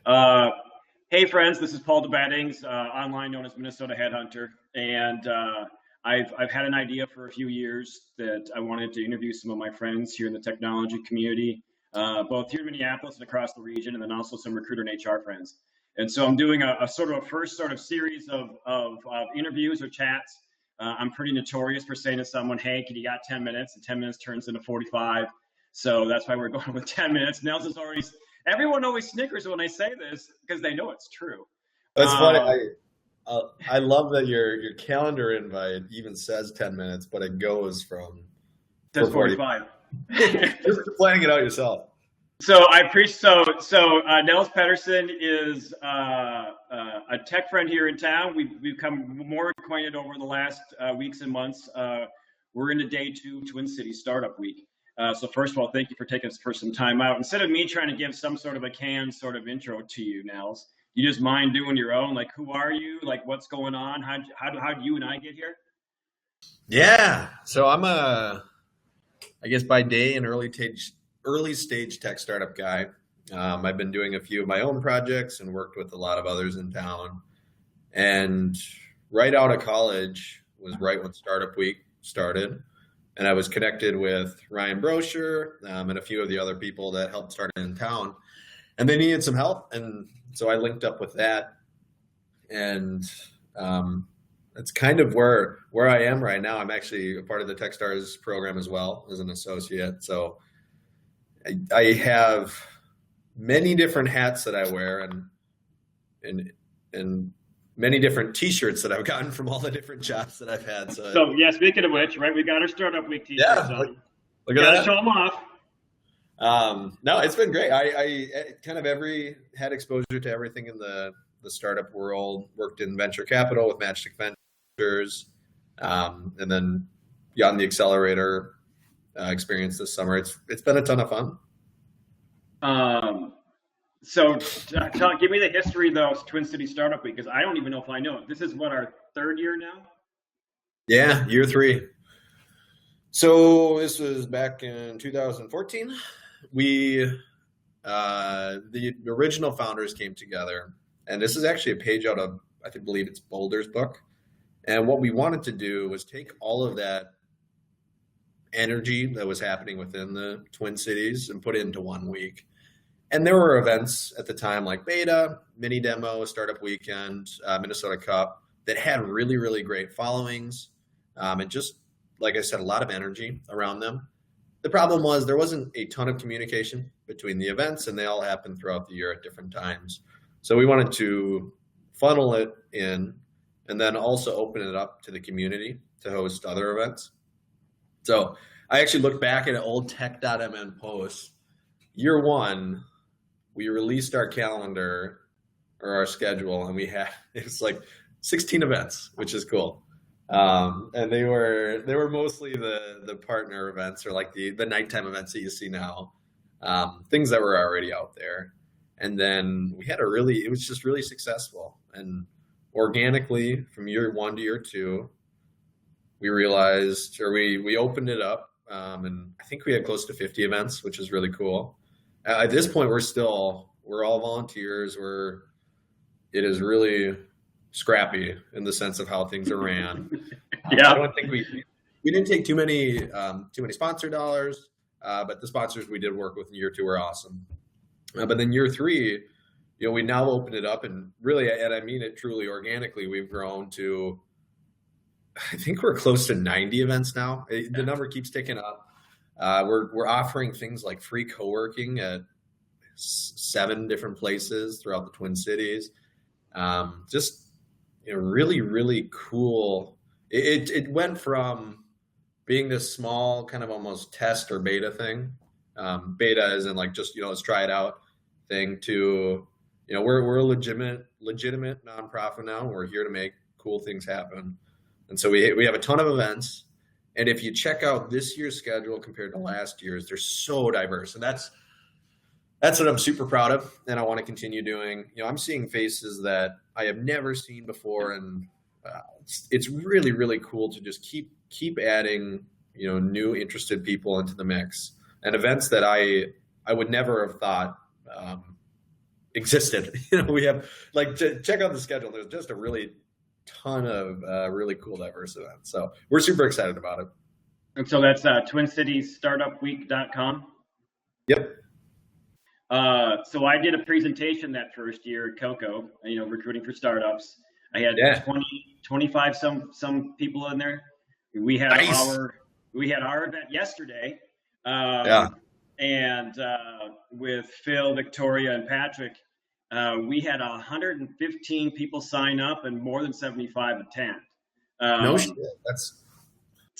Uh, hey, friends, this is Paul DeBattings, online known as Minnesota Headhunter, and I've had an idea for a few years that I wanted to interview some of my friends here in the technology community, both here in Minneapolis and across the region, and then also some recruiter and HR friends. And so I'm doing a sort of a first sort of series of interviews or chats. I'm pretty notorious for saying to someone, "Hey, can you got 10 minutes?" And 10 minutes turns into 45. So that's why we're going with 10 minutes. Nels is already. Everyone always snickers when I say this because they know it's true. That's funny. I love that your calendar invite even says 10 minutes, but it goes from 45. Just planning it out yourself. So I appreciate. So Nels Pederson is a tech friend here in town. We've become more acquainted over the last weeks and months. We're into day 2, Twin Cities Startup Week. So first of all, thank you for taking us for some time out. Instead of me trying to give some sort of a canned sort of intro to you, Nels, you just mind doing your own? Like, who are you? Like, what's going on? How do you and I get here? Yeah. So I'm I guess by day, an early stage tech startup guy. I've been doing a few of my own projects and worked with a lot of others in town. And right out of college was right when Startup Week started. And I was connected with Ryan Brosher and a few of the other people that helped start it in town. And they needed some help. And so I linked up with that. And that's kind of where I am right now. I'm actually a part of the Techstars program as well as an associate. So I have many different hats that I wear and many different T-shirts that I've gotten from all the different jobs that I've had. So yeah, speaking of which, right, we got our Startup Week T-shirts on. Look at that. Show them off. No, it's been great. I kind of had exposure to everything in the startup world. Worked in venture capital with Matchstick Ventures, and then got in the accelerator experience this summer. It's been a ton of fun. So give me the history though, Twin City Startup Week, because I don't even know if I know it. This is what, our third year now? Yeah, year 3. So this was back in 2014. The original founders came together, and this is actually a page out of, I believe it's Boulder's book. And what we wanted to do was take all of that energy that was happening within the Twin Cities and put it into one week. And there were events at the time like Beta, Mini Demo, Startup Weekend, Minnesota Cup that had really, really great followings. And just, like I said, a lot of energy around them. The problem was there wasn't a ton of communication between the events, and they all happened throughout the year at different times. So we wanted to funnel it in and then also open it up to the community to host other events. So I actually looked back at an old tech.mn post. Year 1, we released our calendar or our schedule, and it's like 16 events, which is cool. And they were mostly the partner events, or like the nighttime events that you see now, things that were already out there. And then we had it was just really successful. And organically from year 1 to year 2, we realized, or we opened it up. And I think we had close to 50 events, which is really cool. At this point, we're all volunteers. It is really scrappy in the sense of how things are ran. Yeah. I don't think we didn't take too many sponsor dollars, but the sponsors we did work with in year 2 were awesome. But then year 3, we now open it up, and really, and I mean it truly organically, we've grown to, I think we're close to 90 events now. The number keeps ticking up. We're offering things like free co-working at 7 different places throughout the Twin Cities. Just really, really cool. It went from being this small kind of almost test or beta thing. Beta is in like just, let's try it out thing, to, we're a legitimate nonprofit now. We're here to make cool things happen. And so we have a ton of events. And if you check out this year's schedule compared to last year's, they're so diverse. And that's what I'm super proud of, and I want to continue doing. I'm seeing faces that I have never seen before, and it's really, really cool to just keep adding, new interested people into the mix, and events that I would never have thought existed. We have like check out the schedule. There's just a really ton of really cool diverse events. So we're super excited about it. And so that's TwinCitiesStartupWeek.com. Yep. So I did a presentation that first year at Coco, recruiting for startups. I had 25 some people in there. We had our event yesterday. And with Phil, Victoria, and Patrick, we had 115 people sign up and more than 75 attend. No shit. That's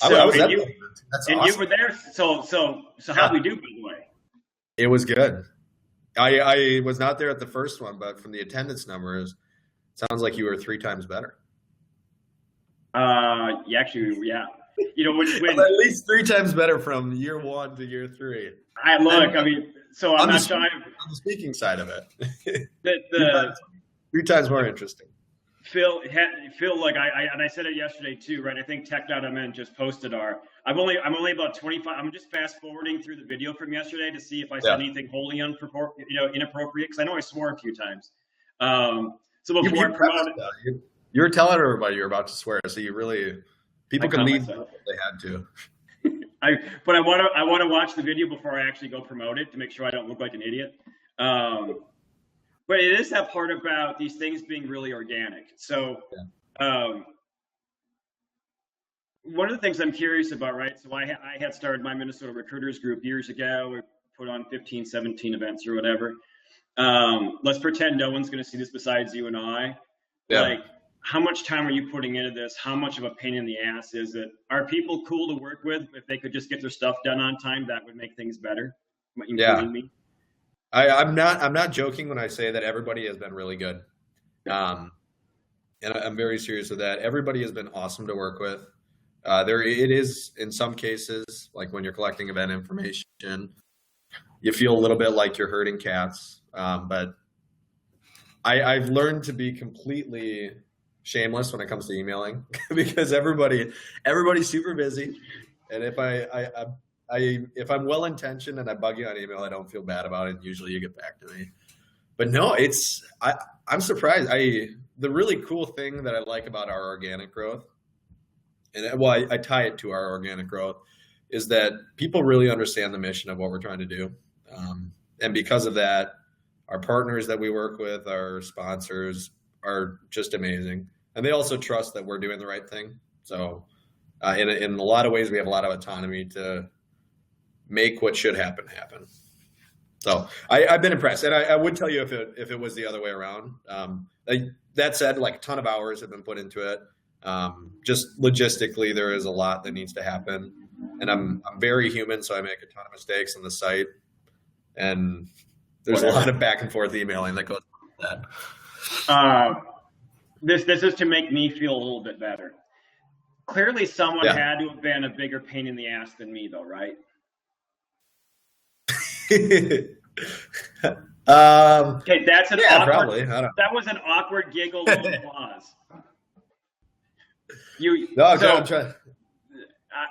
awesome. You were there. So how'd we do, by the way? It was good. I was not there at the first one, but from the attendance numbers, it sounds like you were 3 times better. Actually, yeah. When at least 3 times better from year 1 to year 3. I'm not shy on the speaking side of it. 3 times more interesting. Phil, like I said it yesterday too, right? I think Tech.mn just posted I'm only about 25. I'm just fast forwarding through the video from yesterday to see if I said anything wholly inappropriate, because I know I swore a few times. So before I promote it, you were telling everybody you're about to swear, so you really people can leave if they had to. But I want to watch the video before I actually go promote it to make sure I don't look like an idiot. But it is that part about these things being really organic. So one of the things I'm curious about, right? So I had started my Minnesota Recruiters group years ago. We put on 15, 17 events or whatever. Let's pretend no one's going to see this besides you and I. Yeah. Like, how much time are you putting into this? How much of a pain in the ass is it? Are people cool to work with? If they could just get their stuff done on time, that would make things better. Including me. I'm not joking when I say that everybody has been really good. And I'm very serious with that. Everybody has been awesome to work with. It is in some cases, like when you're collecting event information, you feel a little bit like you're herding cats. But I've learned to be completely shameless when it comes to emailing because everybody's super busy. And if I'm well intentioned and I bug you on email, I don't feel bad about it. Usually you get back to me. But no, I'm surprised. The really cool thing that I like about our organic growth, and I tie it to our organic growth, is that people really understand the mission of what we're trying to do. And because of that, our partners that we work with, our sponsors, are just amazing. And they also trust that we're doing the right thing. So in a lot of ways, we have a lot of autonomy to make what should happen. So I've been impressed. And I would tell you if it was the other way around. That said, like a ton of hours have been put into it. Just logistically, there is a lot that needs to happen. And I'm very human, so I make a ton of mistakes on the site. And there's a lot of back and forth emailing that goes on with that. This is to make me feel a little bit better. Clearly, someone had to have been a bigger pain in the ass than me, though, right? Okay, that's an awkward. Probably. That was an awkward giggle of applause. I'm trying.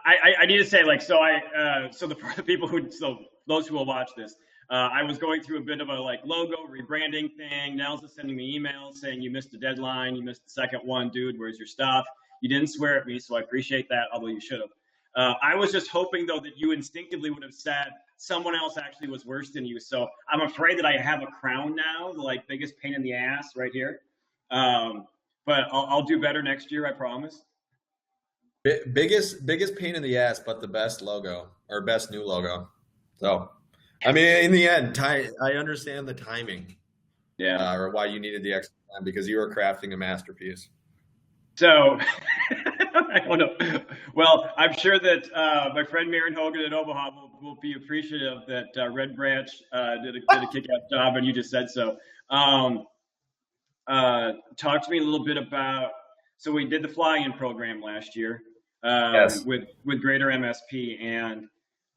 I need to say, like, so the people those who will watch this, I was going through a bit of a logo rebranding thing. Nels is sending me emails saying you missed a deadline, you missed the second one, dude. Where's your stuff? You didn't swear at me, so I appreciate that, although you should have. I was just hoping though that you instinctively would have said someone else actually was worse than you. So I'm afraid that I have a crown now, the biggest pain in the ass right here. But I'll do better next year, I promise. Biggest pain in the ass, but the best logo or best new logo. So, I mean, in the end, I understand the timing. Yeah. Or why you needed the extra time, because you were crafting a masterpiece. So, I don't know. Well, I'm sure that my friend Maren Hogan at Omaha will be appreciative that Red Branch did a kick-ass job, and you just said so. Talk to me a little bit about. So we did the fly-in program last year with Greater MSP, and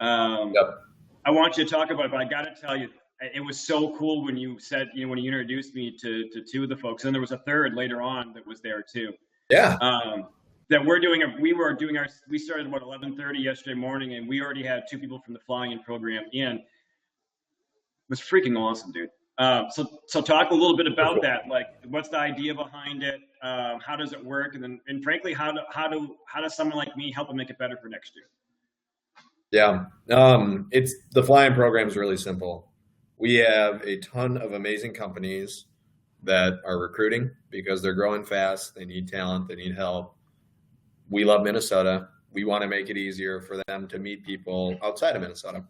I want you to talk about it. But I got to tell you, it was so cool when you said, when you introduced me to two of the folks, and there was a third later on that was there too. Yeah. We started about 11:30 yesterday morning, and we already had two people from the flying-in program in. It was freaking awesome, dude. So talk a little bit about that. Like, what's the idea behind it? How does it work? And frankly, how does someone like me help them make it better for next year? Yeah. It's the flying program is really simple. We have a ton of amazing companies that are recruiting because they're growing fast. They need talent. They need help. We love Minnesota. We want to make it easier for them to meet people outside of Minnesota.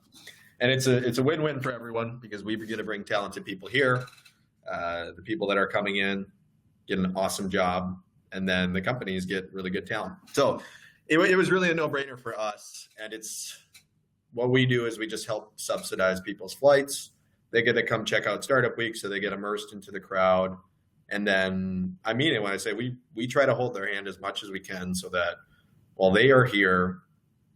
And it's a win-win for everyone because we get to bring talented people here. The people that are coming in get an awesome job, and then the companies get really good talent. So it was really a no-brainer for us. And it's what we do is we just help subsidize people's flights. They get to come check out Startup Week, so they get immersed into the crowd. And then I mean it when I say we try to hold their hand as much as we can, so that while they are here,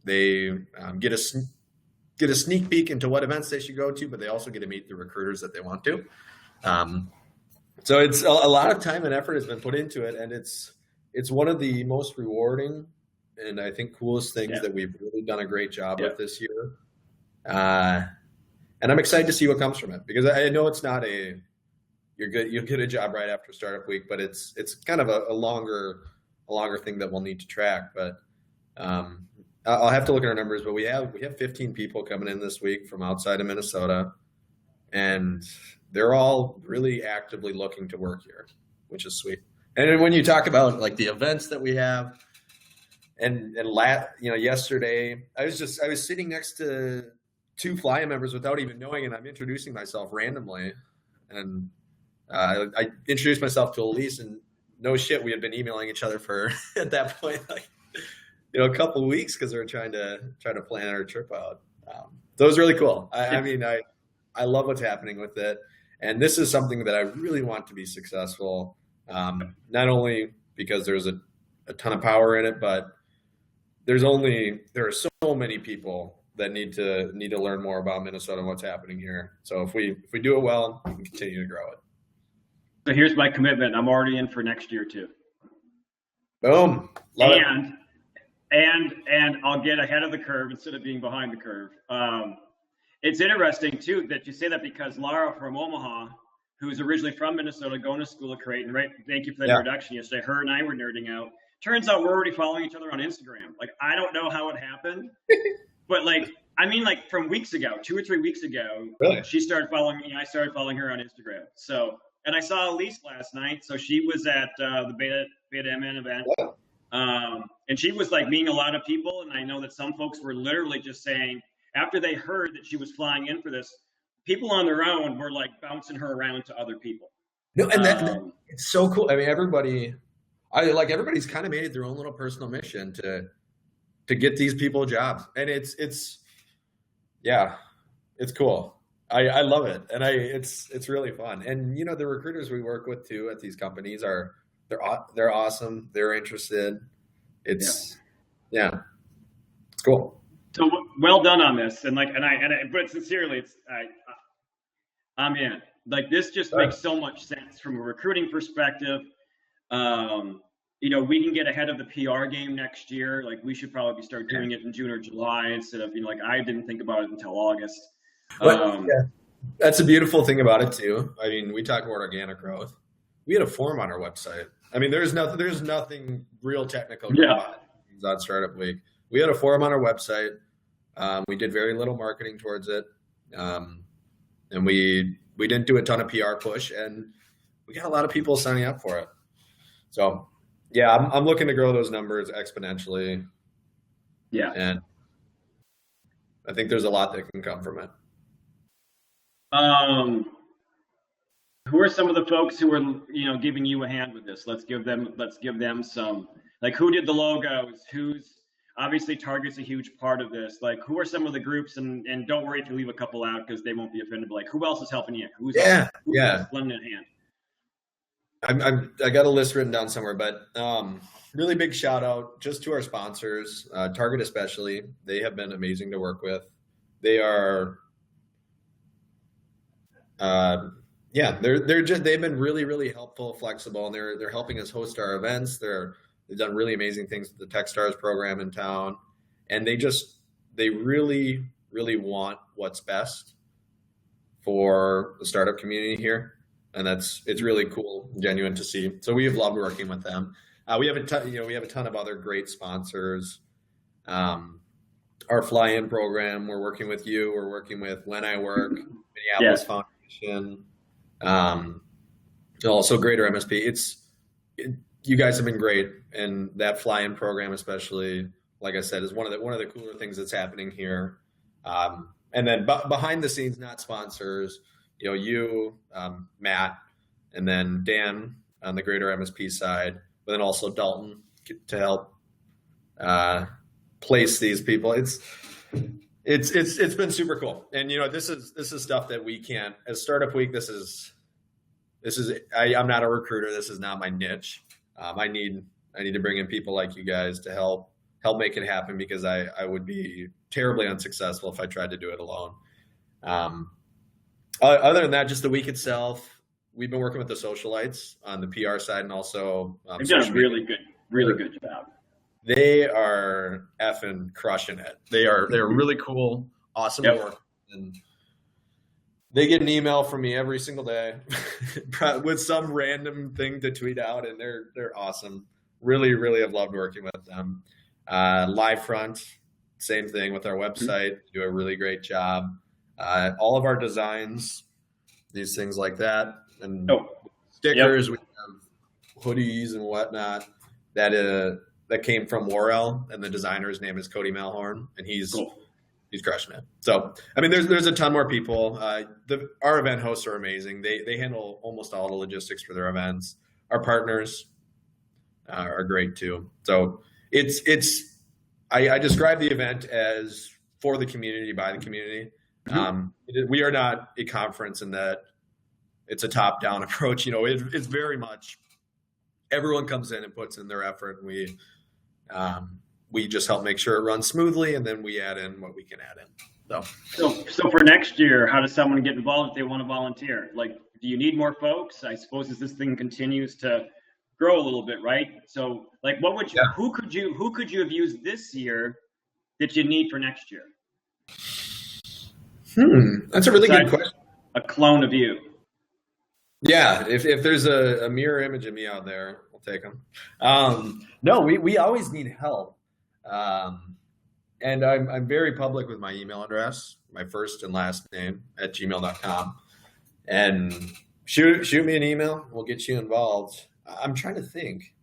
they get a sneak peek into what events they should go to, but they also get to meet the recruiters that they want to. So it's a lot of time and effort has been put into it, and it's one of the most rewarding and I think coolest things that we've really done a great job with this year. And I'm excited to see what comes from it, because I know it's not you'll get a job right after Startup Week, but it's kind of a longer thing that we'll need to track. But I'll have to look at our numbers, but we have 15 people coming in this week from outside of Minnesota, and they're all really actively looking to work here, which is sweet. And then when you talk about like the events that we have, and yesterday I was sitting next to two flying members without even knowing, and I'm introducing myself randomly, and I introduced myself to Elise, and no shit, we had been emailing each other for at that point a couple of weeks because we were trying to plan our trip out. So it was really cool. I mean, I love what's happening with it, and this is something that I really want to be successful. Not only because there's a ton of power in it, but there are so many people that need to learn more about Minnesota and what's happening here. So if we do it well, we can continue to grow it. So here's my commitment. I'm already in for next year too. Boom. Love it. And I'll get ahead of the curve instead of being behind the curve. It's interesting too that you say that, because Laura from Omaha, who's originally from Minnesota, going to school at Creighton, right? Thank you for that introduction yesterday. Her and I were nerding out. Turns out we're already following each other on Instagram. Like, I don't know how it happened, but from weeks ago, 2 or 3 weeks ago, really? She started following me. I started following her on Instagram. So, and I saw Elise last night. So she was at the Beta MN event. Yeah. And she was like meeting a lot of people. And I know that some folks were literally just saying, after they heard that she was flying in for this, people on their own were like bouncing her around to other people. No, and it's so cool. I mean, everybody's kind of made it their own little personal mission to get these people jobs. And it's cool. I love it. And it's really fun. And the recruiters we work with too at these companies they're awesome. They're interested. It's cool. So well done on this. But sincerely, I'm in. Like, this just makes so much sense from a recruiting perspective. We can get ahead of the PR game next year. Like, we should probably start doing it in June or July instead of, I didn't think about it until August. That's a beautiful thing about it too. I mean, we talk about organic growth. We had a form on our website. I mean, there's nothing real technical on Startup Week. We had a forum on our website. We did very little marketing towards it. And we didn't do a ton of PR push, and we got a lot of people signing up for it. So yeah, I'm looking to grow those numbers exponentially. Yeah. And I think there's a lot that can come from it. Who are some of the folks who are, giving you a hand with this? Let's give them some, like, who did the logos? Who's obviously Target's a huge part of this. Like, who are some of the groups? And don't worry if you leave a couple out because they won't be offended. But like, who else is helping you? Who's lending a hand? I got a list written down somewhere, but really big shout out just to our sponsors, Target especially. They have been amazing to work with. They are, they've been really, really helpful, flexible, and they're helping us host our events. They've done really amazing things with the Techstars program in town, and they really, really want what's best for the startup community here, and it's really cool, and genuine to see. So we have loved working with them. We have a ton, we have a ton of other great sponsors. Um, our fly-in program, we're working with you. We're working with When I Work, Yeah. Minneapolis Foundation, um, also Greater MSP. You guys have been great, and that fly-in program, especially, like I said, is one of the cooler things that's happening here. And then behind the scenes, not sponsors, Matt, and then Dan on the Greater MSP side, but then also Dalton to help place these people. It's been super cool, and this is stuff that we can't, as Startup Week. I'm not a recruiter. This is not my niche. I need to bring in people like you guys to help make it happen, because I would be terribly unsuccessful if I tried to do it alone. Other than that, just the week itself, we've been working with the socialites on the PR side, and also they've done a really good job. They are effing crushing it. They're really cool, awesome to work with. And they get an email from me every single day with some random thing to tweet out, and they're awesome. Really, really have loved working with them. Livefront, same thing with our website. Do a really great job. All of our designs, these things like that, and stickers. We have hoodies and whatnot. That came from Worrell, and the designer's name is Cody Malhorn, and he's crushing it. So, I mean, there's a ton more people. Our event hosts are amazing. They handle almost all the logistics for their events. Our partners are great too. So I describe the event as for the community, by the community. We are not a conference in that it's a top-down approach. It's very much everyone comes in and puts in their effort, and we just help make sure it runs smoothly, and then we add in what we can add in. So for next year, how does someone get involved if they want to volunteer? Like, do you need more folks? I suppose as this thing continues to grow a little bit, right? So, like, who could you have used this year that you need for next year? That's a really good question. A clone of you. Yeah, if there's a mirror image of me out there, we'll take them. No, we always need help. And I'm very public with my email address, my first and last name @gmail.com. And shoot me an email. We'll get you involved. I'm trying to think.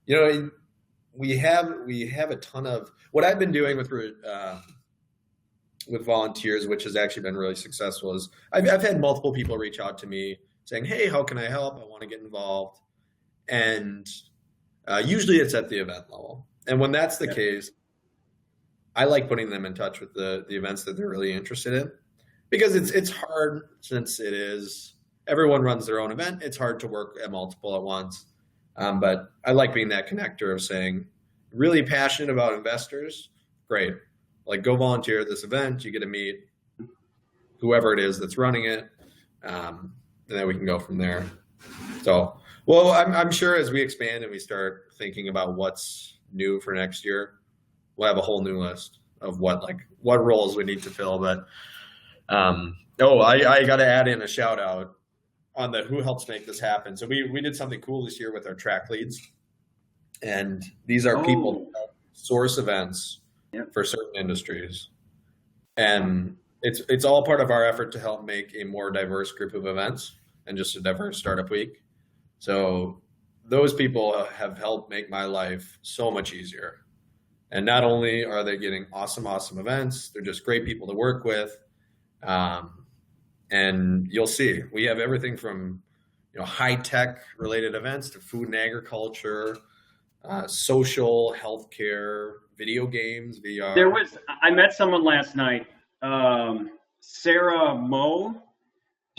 We have a ton of what I've been doing with volunteers, which has actually been really successful. Is I've had multiple people reach out to me saying, "Hey, how can I help? I want to get involved." And usually it's at the event level. And when that's the case, I like putting them in touch with the events that they're really interested in, because it's hard, since everyone runs their own event. It's hard to work at multiple at once. But I like being that connector of saying, really passionate about investors, great. Like, go volunteer at this event. You get to meet whoever it is that's running it. And then we can go from there. So, well, I'm sure as we expand and we start thinking about what's new for next year, we'll have a whole new list of what roles we need to fill. But I got to add in a shout out on who helps make this happen. So we did something cool this year with our track leads, and these are people that source events for certain industries, and it's all part of our effort to help make a more diverse group of events and just a diverse startup week. So those people have helped make my life so much easier. And not only are they getting awesome events, they're just great people to work with. And you'll see, we have everything from high tech related events to food and agriculture, social, healthcare, video games, VR. I met someone last night, Sarah Moe.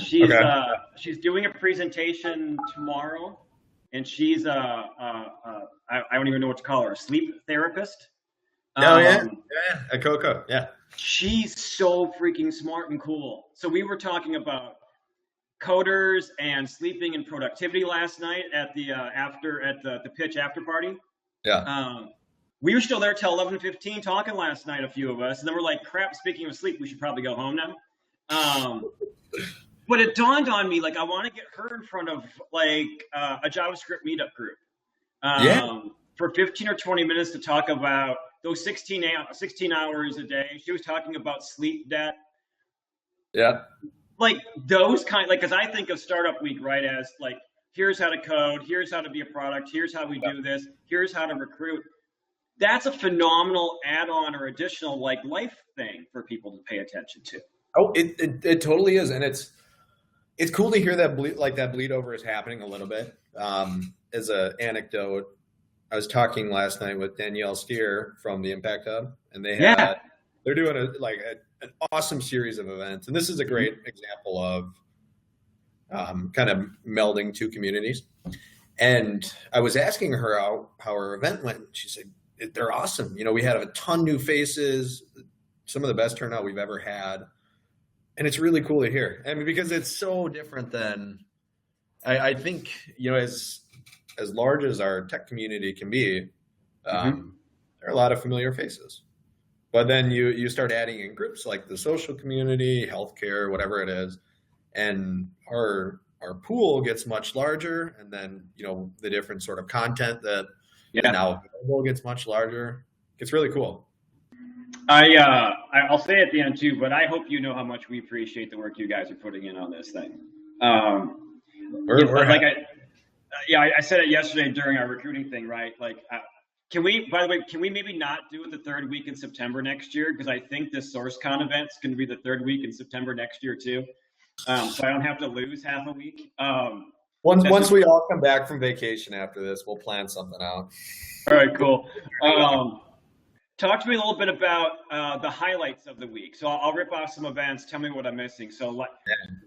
She's doing a presentation tomorrow, and she's I don't even know what to call her, a sleep therapist. A Coco, yeah. She's so freaking smart and cool. So we were talking about coders and sleeping and productivity last night at the pitch after party. Yeah. We were still there till 11:15 talking last night, a few of us, and then we're like, crap, speaking of sleep, we should probably go home now. But it dawned on me, like, I want to get her in front of like a JavaScript meetup group Yeah, for 15 or 20 minutes to talk about those 16 hours a day. She was talking about sleep debt, yeah. like those kind, like, because I think of Startup Week, right, as like, here's how to code, here's how to be a product, here's how we do this, here's how to recruit. That's a phenomenal add-on or additional like life thing for people to pay attention to. Oh, it totally is, and it's cool to hear that that bleed over is happening a little bit. As an anecdote, I was talking last night with Danielle Steer from the Impact Hub, and Yeah. they're doing an awesome series of events, and this is a great example of kind of melding two communities. And I was asking her how her event went. She said they're awesome. We had a ton new faces, some of the best turnout we've ever had, and it's really cool to hear. I mean, because it's so different than I think as large as our tech community can be, there are a lot of familiar faces. But then you start adding in groups like the social community, healthcare, whatever it is, and our pool gets much larger, and then the different sort of content that now available gets much larger. It's really cool. I'll say at the end too, but I hope you know how much we appreciate the work you guys are putting in on this thing. We're like I said it yesterday during our recruiting thing, right? Like, can we maybe not do it the third week in September next year? Because I think this SourceCon event's going to be the third week in September next year too. So I don't have to lose half a week. Once we all come back from vacation after this, we'll plan something out. All right, cool. Talk to me a little bit about the highlights of the week. So I'll rip off some events. Tell me what I'm missing. So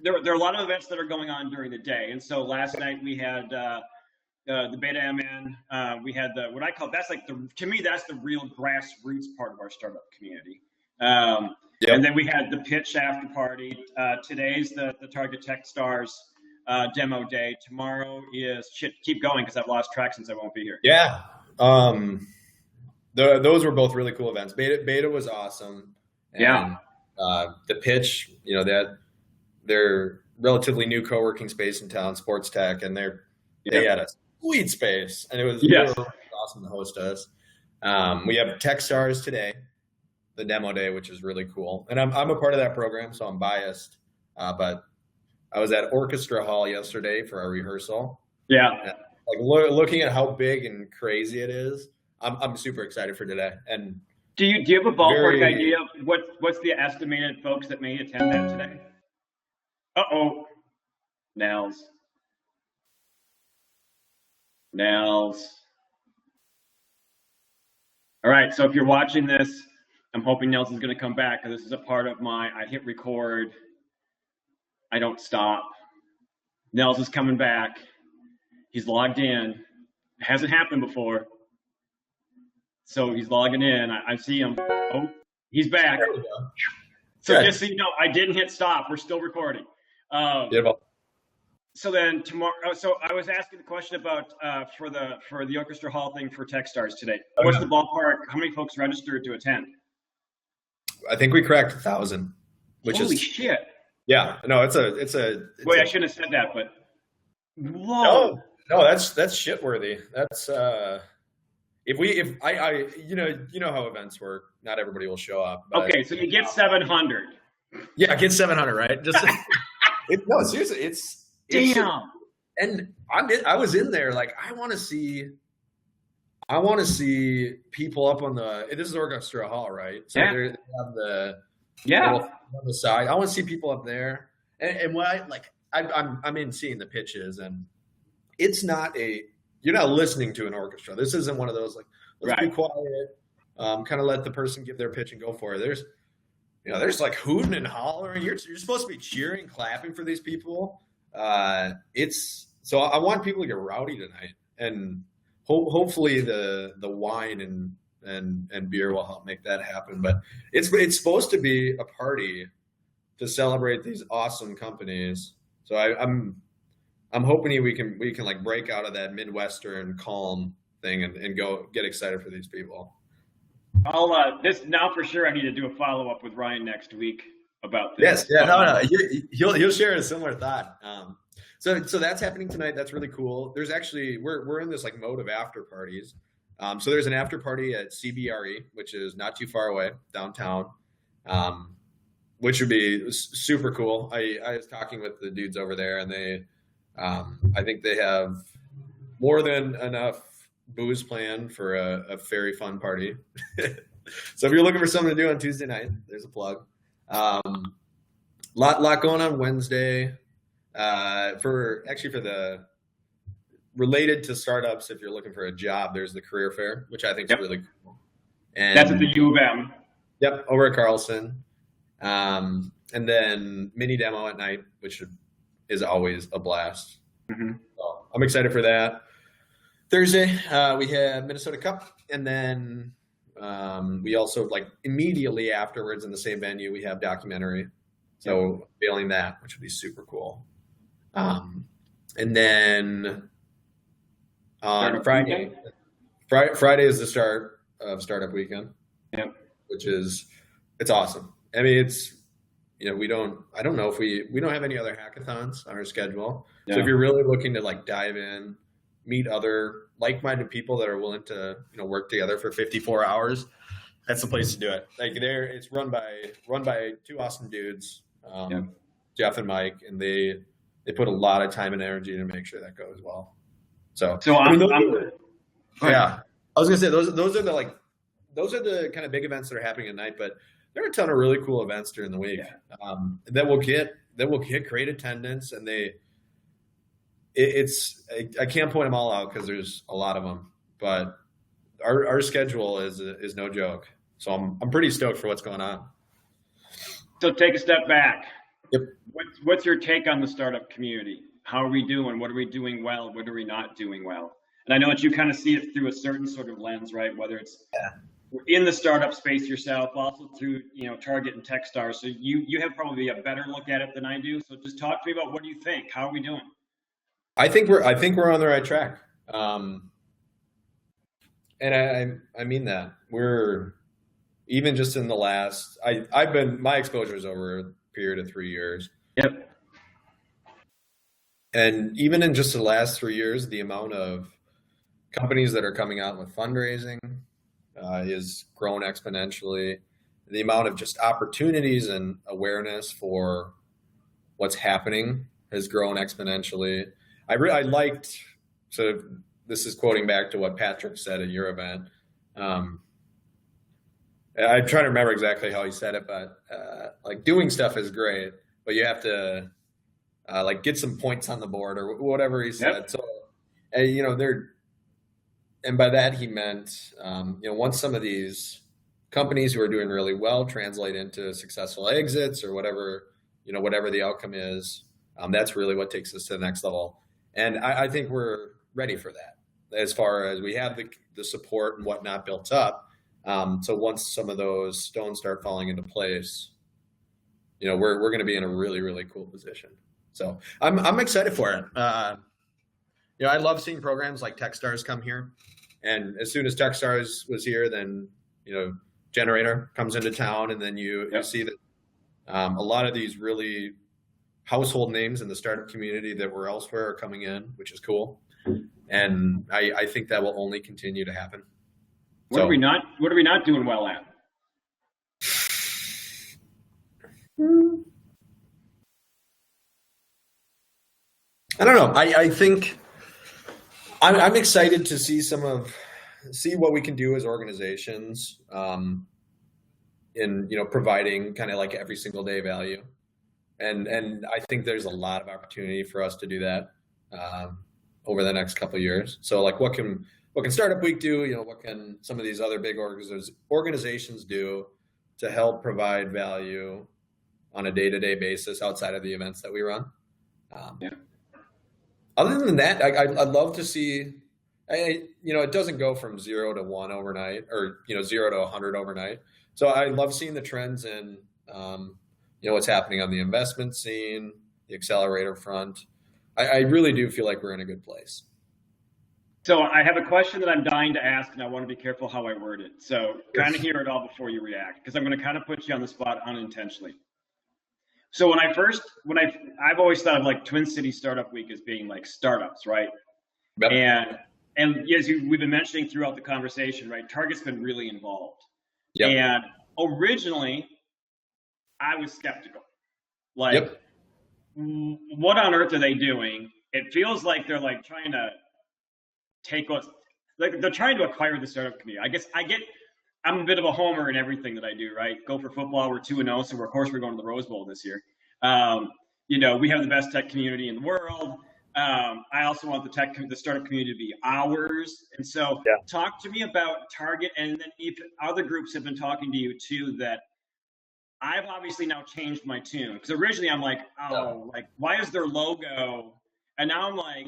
there are a lot of events that are going on during the day. And so last night we had the Beta MN. We had what I call, to me, that's the real grassroots part of our startup community. And then we had the pitch after party. Today's the Target Techstars demo day. Tomorrow is keep going because I've lost track since I won't be here. Yeah. Those were both really cool events. Beta was awesome. And, the pitch, they're relatively new co-working space in town, Sports Tech, and they had a sweet space, and it was really awesome to host us. We have Techstars today, the demo day, which is really cool. And I'm a part of that program, so I'm biased. But I was at Orchestra Hall yesterday for our rehearsal. Yeah. And, looking at how big and crazy it is, I'm super excited for today. And do you have a ballpark idea of what's the estimated folks that may attend that today? Nels. All right, so if you're watching this, I'm hoping Nels is going to come back because this is a part of I hit record, I don't stop. Nels is coming back. He's logged in. It hasn't happened before. So he's logging in. I see him. Oh, he's back. There we go. So Good. just so you know, I didn't hit stop. We're still recording. So then tomorrow. So I was asking the question about for the Orchestra Hall thing for Techstars today. What's the ballpark? How many folks registered to attend? I think we cracked 1,000. Holy shit! Yeah. No, it's a. Wait, I shouldn't have said that, but whoa. No, that's shit worthy. That's if I you know how events work. Not everybody will show up. Okay, so you get 700. Yeah, get 700, right? Just no, seriously, it's damn. And I was in there like I want to see people up on this is Orchestra Hall, right? So they have the on the side. I want to see people up there, and what I'm in seeing the pitches, and it's not you're not listening to an orchestra. This isn't one of those let's be quiet, kind of let the person give their pitch and go for it. There's like hooting and hollering. You're supposed to be cheering, clapping for these people. So I want people to get rowdy tonight, and hopefully the wine and beer will help make that happen. But it's supposed to be a party to celebrate these awesome companies. So I'm hoping we can like break out of that Midwestern calm thing and go get excited for these people. This now for sure. I need to do a follow up with Ryan next week. about Yes, this. yeah, no, he'll share a similar thought. So that's happening tonight. That's really cool. There's actually we're in this like mode of after parties. So there's an after party at CBRE, which is not too far away downtown, um, which would be super cool. I was talking with the dudes over there, and I think they have more than enough booze planned for a very fun party. So if you're looking for something to do on Tuesday night, there's a plug. Lot going on Wednesday. For the related to startups, if you're looking for a job, there's the career fair, which I think is really cool. And that's at the U of M. Yep, over at Carlson. And then mini demo at night, which is always a blast. Mm-hmm. So I'm excited for that. Thursday, we have Minnesota Cup, and then we also like immediately afterwards in the same venue we have documentary. So feeling that, which would be super cool. And then on Friday is the start of Startup Weekend. Yep. It's awesome. I mean, I don't know if we don't have any other hackathons on our schedule. Yeah. So if you're really looking to like dive in, meet other like-minded people that are willing to, work together for 54 hours, that's the place to do it. Like it's run by two awesome dudes, Jeff and Mike, and they put a lot of time and energy to make sure that goes well. So I was gonna say those are the kind of big events that are happening at night, but there are a ton of really cool events during the week that will get great attendance, and I can't point them all out because there's a lot of them, but our schedule is no joke. So I'm pretty stoked for what's going on. So take a step back. Yep. What's your take on the startup community? How are we doing? What are we doing well? What are we not doing well? And I know that you kind of see it through a certain sort of lens, right? Whether it's in the startup space yourself, also through Target and Techstars. So you have probably a better look at it than I do. So just talk to me about what do you think? How are we doing? I think we're on the right track. And I mean that. We're even just in the last my exposure is over a period of 3 years. Yep. And even in just the last 3 years, the amount of companies that are coming out with fundraising is grown exponentially. The amount of just opportunities and awareness for what's happening has grown exponentially. I liked, so this is quoting back to what Patrick said at your event. I'm trying to remember exactly how he said it, but like doing stuff is great, but you have to like get some points on the board or whatever he said. Yep. So, and by that he meant, once some of these companies who are doing really well translate into successful exits or whatever the outcome is, that's really what takes us to the next level. And I think we're ready for that as far as we have the support and whatnot built up. So once some of those stones start falling into place, we're going to be in a really, really cool position. So I'm excited for it. I love seeing programs like Techstars come here. And as soon as Techstars was here, then, Generator comes into town, and then you see that a lot of these really household names in the startup community that were elsewhere are coming in, which is cool. And I think that will only continue to happen. What are we not doing well at? I don't know. I think I'm excited to see see what we can do as organizations in providing kind of like every single day value. And I think there's a lot of opportunity for us to do that over the next couple of years. So like what can Startup Week do? What can some of these other big organizations do to help provide value on a day-to-day basis outside of the events that we run? Other than that, I'd love to see, it doesn't go from 0 to 1 overnight or, 0 to 100 overnight. So I love seeing the trends in, what's happening on the investment scene, the accelerator front. I really do feel like we're in a good place. So I have a question that I'm dying to ask, and I want to be careful how I word it. So kind of hear it all before you react, because I'm going to kind of put you on the spot unintentionally. So I've always thought of like Twin City Startup Week as being like startups, right? Yep. And we've been mentioning throughout the conversation, right? Target's been really involved. Yep. And originally, I was skeptical. Like, Yep. what on earth are they doing? It feels like they're like trying to take us, like they're trying to acquire the startup community. I guess I'm a bit of a homer in everything that I do, right? Go for football, we're 2-0, so of course we're going to the Rose Bowl this year. We have the best tech community in the world. I also want the startup community to be ours. And so, Yeah. talk to me about Target, and then if other groups have been talking to you too. That I've obviously now changed my tune, because originally I'm like, Yeah. oh, like why is their logo? And now I'm like,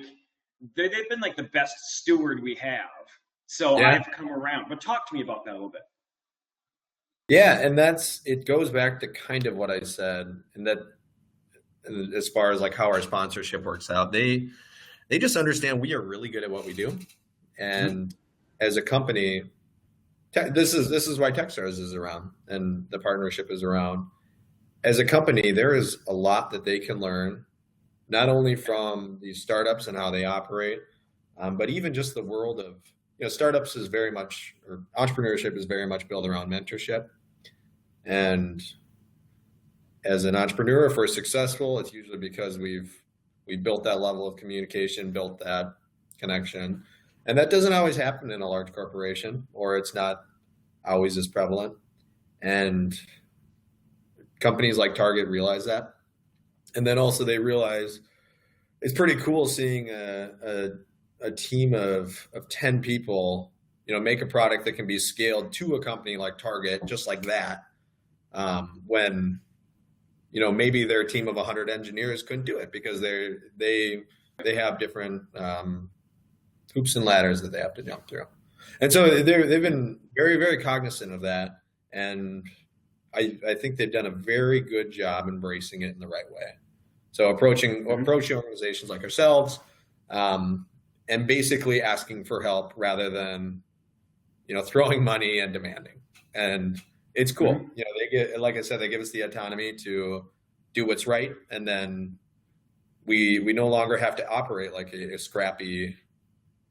they've been like the best steward we have. So Yeah. I've come around. But talk to me about that a little bit. Yeah, and it goes back to kind of what I said, and that as far as like how our sponsorship works out, they just understand we are really good at what we do, Mm-hmm. and as a company, this is why Techstars is around and the partnership is around. As a company, there is a lot that they can learn, not only from these startups and how they operate, but even just the world of startups is very much, or entrepreneurship is very much built around mentorship. And as an entrepreneur, if we're successful, it's usually because we built that level of communication, built that connection, and that doesn't always happen in a large corporation, or it's not always as prevalent. And companies like Target realize that, and then also they realize it's pretty cool seeing a team of 10 people, make a product that can be scaled to a company like Target, just like that. When maybe their team of 100 engineers couldn't do it because they have different hoops and ladders that they have to jump through, and so they've been very, very cognizant of that, and I think they've done a very good job embracing it in the right way. So approaching organizations like ourselves, and basically asking for help rather than throwing money and demanding. And it's cool. Mm-hmm. They get, like I said, they give us the autonomy to do what's right, and then we no longer have to operate like a scrappy,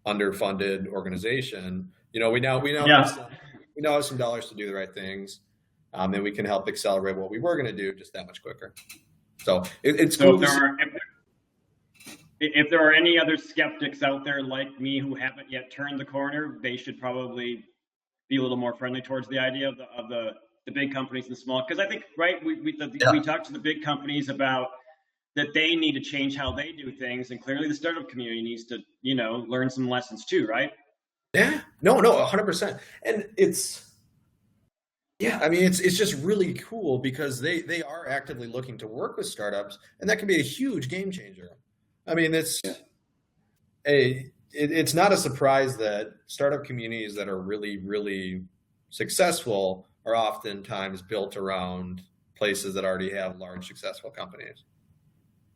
underfunded organization. Yeah. We now have some dollars to do the right things, and we can help accelerate what we were going to do just that much quicker. So it's So cool. if there are any other skeptics out there like me who haven't yet turned the corner, they should probably be a little more friendly towards the idea of the big companies and the small. Because I think, right, we talked to the big companies about that they need to change how they do things, and clearly the startup community needs to learn some lessons too, right? Yeah, no, 100%. And I mean, it's just really cool because they are actively looking to work with startups, and that can be a huge game changer. I mean, it's not a surprise that startup communities that are really, really successful are oftentimes built around places that already have large, successful companies.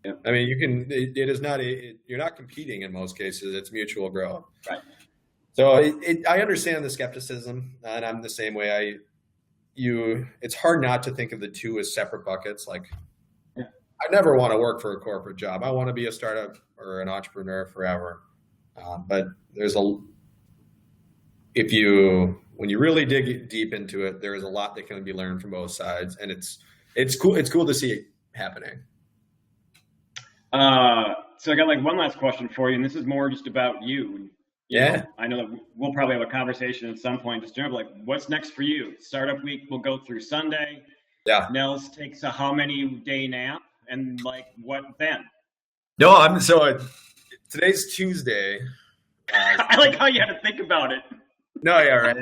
Yeah. I mean, it is not you're not competing in most cases. It's mutual growth. Right. So I understand the skepticism, and I'm the same way. It's hard not to think of the two as separate buckets. Like, Yeah. I never want to work for a corporate job. I want to be a startup or an entrepreneur forever. But when you really dig deep into it, there is a lot that can be learned from both sides, and it's cool. It's cool to see it happening. So I got like one last question for you, and this is more just about you. Yeah. I know that we'll probably have a conversation at some point, just generally, like, what's next for you? Startup week will go through Sunday. Yeah. Nels takes a how many day nap, and like what then? No, today's Tuesday. I like how you had to think about it. No, yeah, right.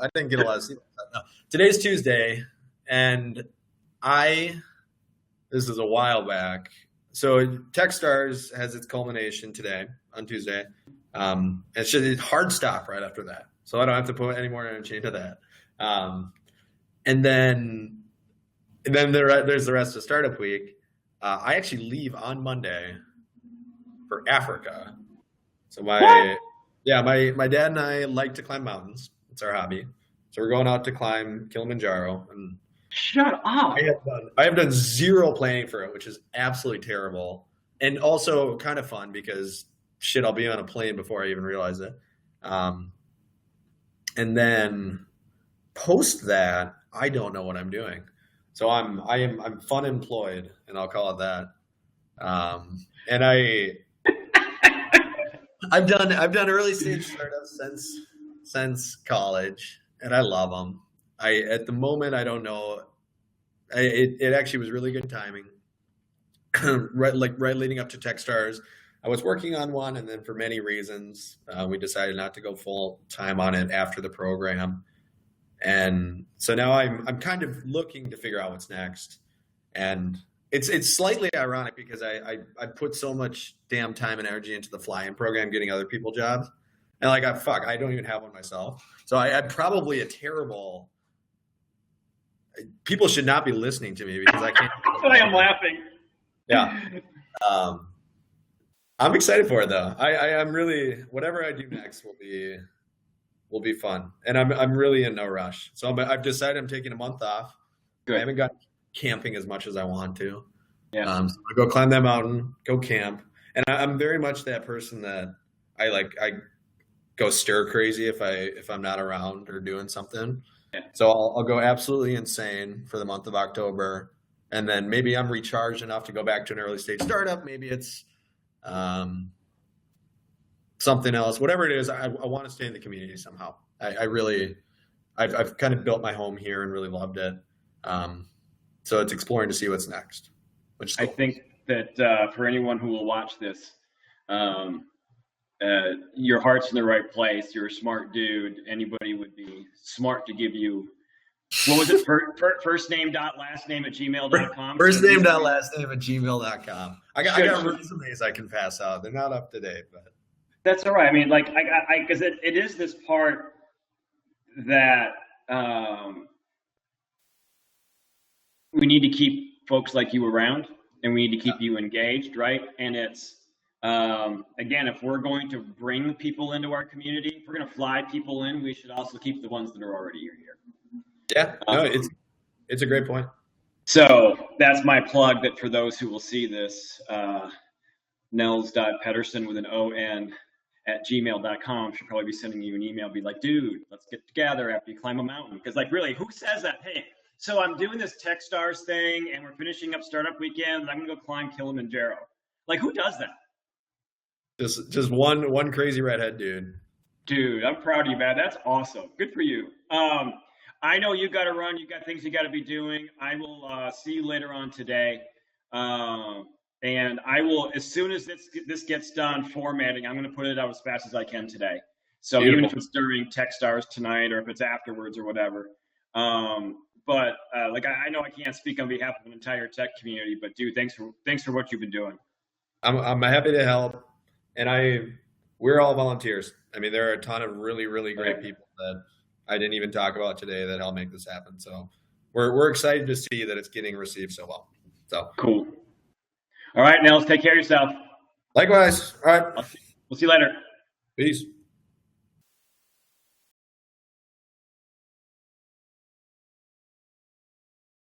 I didn't get a lot of sleep. No. Today's Tuesday, and this is a while back. So Techstars has its culmination today on Tuesday. It's just a hard stop right after that. So I don't have to put any more energy into that. And then there's the rest of Startup Week. I actually leave on Monday for Africa. So my dad and I like to climb mountains. It's our hobby. So we're going out to climb Kilimanjaro, and Shut up. I have done zero planning for it, which is absolutely terrible, and also kind of fun because shit, I'll be on a plane before I even realize it. Um, and then post that, I don't know what I'm doing. So I'm fun employed, and I'll call it that. And I've done early stage startups since college, and I love them. I at the moment I don't know. It actually was really good timing. right leading up to TechStars, I was working on one, and then for many reasons, we decided not to go full time on it after the program. And so now I'm kind of looking to figure out what's next. And it's slightly ironic because I put so much damn time and energy into the fly-in program, getting other people jobs, and like I don't even have one myself. So I'm probably a terrible. People should not be listening to me because I can't. I am laughing. Yeah. I'm excited for it though. I'm really whatever I do next will be fun, and I'm really in no rush. So I've decided I'm taking a month off. Good. I haven't got camping as much as I want to. Yeah. So I go climb that mountain, go camp, and I'm very much that person that I go stir crazy if I'm not around or doing something. Yeah. So I'll go absolutely insane for the month of October, and then maybe I'm recharged enough to go back to an early stage startup. Maybe it's something else, whatever it is. I want to stay in the community somehow. I've kind of built my home here and really loved it. So it's exploring to see what's next. Which is cool. I think that for anyone who will watch this, your heart's in the right place. You're a smart dude. Anybody would be smart to give you, what was it? First name dot last name at gmail.com. First name dot last name at gmail.com. I got resumes I can pass out. They're not up to date, but that's all right. I mean, like, because it is this part that we need to keep folks like you around, and we need to keep you engaged, right? And it's again, if we're going to bring people into our community, if we're going to fly people in, we should also keep the ones that are already here. Yeah, no, it's a great point. So that's my plug. That for those who will see this, Nels.Pederson with an O-N at gmail.com should probably be sending you an email. Be like, dude, let's get together after you climb a mountain. Because like, really, who says that? Hey, so I'm doing this TechStars thing, and we're finishing up startup weekend, and I'm gonna go climb Kilimanjaro. Like, who does that? Just one crazy redhead dude. Dude, I'm proud of you, man. That's awesome. Good for you. I know you got to run. You got things you got to be doing. I will see you later on today. And I will, as soon as this gets done formatting, I'm going to put it out as fast as I can today. So beautiful. Even if it's during TechStars tonight or if it's afterwards or whatever. But like I know I can't speak on behalf of an entire tech community, but dude, thanks for what you've been doing. I'm happy to help, and we're all volunteers. I mean, there are a ton of really great people that I didn't even talk about today that help make this happen. So we're excited to see that it's getting received so well. So cool. All right, Nels, take care of yourself. Likewise. All right. We'll see you later. Peace.